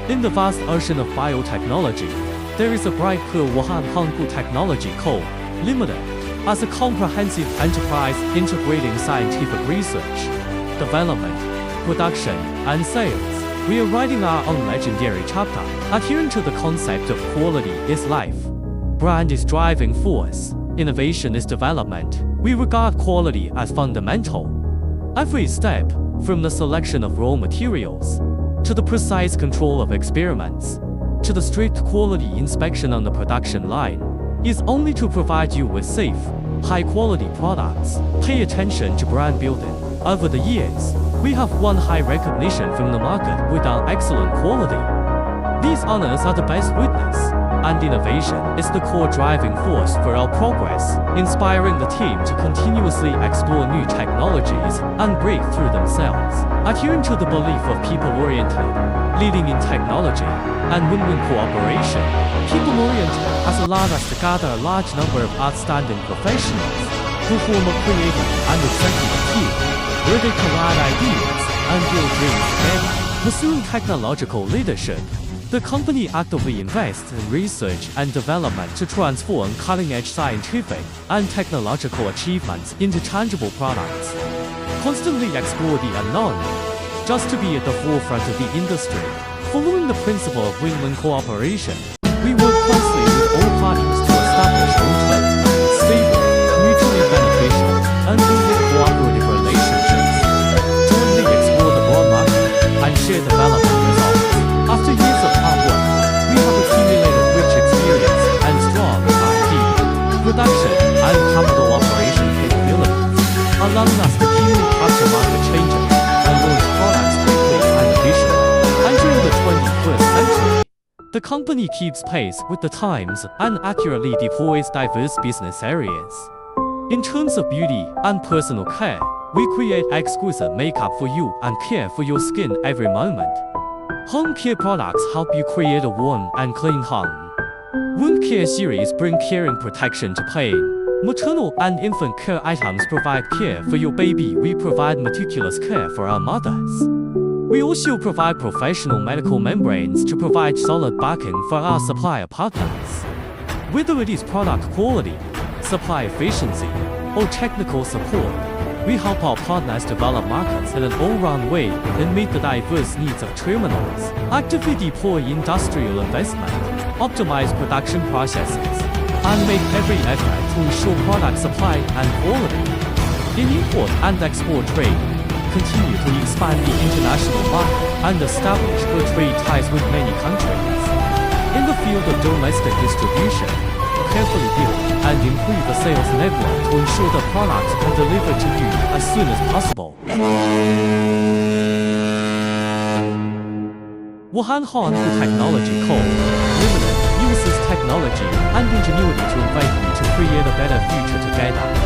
In the vast ocean of biotechnology, there is a bright pool Wuhan Hangu Technology Co., Limited, as a comprehensive enterprise integrating scientific research, development, production, and sales. We are writing our own legendary chapter, adhering to the concept of quality is life. Brand is driving force. Innovation is development. We regard quality as fundamental. Every step, from the selection of raw materials, to the precise control of experiments, to the strict quality inspection on the production line, is only to provide you with safe, high-quality products. Pay attention to brand building. Over the years, we have won high recognition from the market with our excellent quality. These honors are the best witness, and innovation is the core driving force for our progress, inspiring the team to continuously explore new technologies and break through themselves. Adhering to the belief of people-oriented, leading in technology, and win-win cooperation, people-oriented has allowed us to gather a large number of outstanding professionals who form a creative and executive team, where they collide ideas and build dreams together. Pursuing technological leadership, the company actively invests in research and development to transform cutting-edge scientific and technological achievements into tangible products. Constantly explore the unknown, just to be at the forefront of the industry. Following the principle of win-win cooperation, we work closely with all parties to establish long-term, stable, mutually beneficial, and win-win cooperative relationships. Jointly explore the broad market and share development results. After years of hard work, we have accumulated rich experience and strong R&D, production, and capital operation capabilities, allowing us to keenly capture market changes and launch products quickly and efficiently. Entering the 21st century, the company keeps pace with the times and accurately deploys diverse business areas. In terms of beauty and personal care, we create exquisite makeup for you and care for your skin every moment. Home care products help you create a warm and clean home. Wound care series bring care and protection to pain. Maternal and infant care items provide care for your baby. We provide meticulous care for our mothers. We also provide professional medical membranes to provide solid backing for our supplier partners. Whether it is product quality, supply efficiency, or technical support, we help our partners develop markets in an all-round way and meet the diverse needs of terminals, actively deploy industrial investment, optimize production processes, and make every effort to ensure product supply and quality. In import and export trade, continue to expand the international market and establish good trade ties with many countries. In the field of domestic distribution, carefully build and improve the sales network to ensure the products are delivered to you as soon as possible. Wuhan Hangu Technology Co., Limited uses technology and ingenuity to invite you to create a better future together.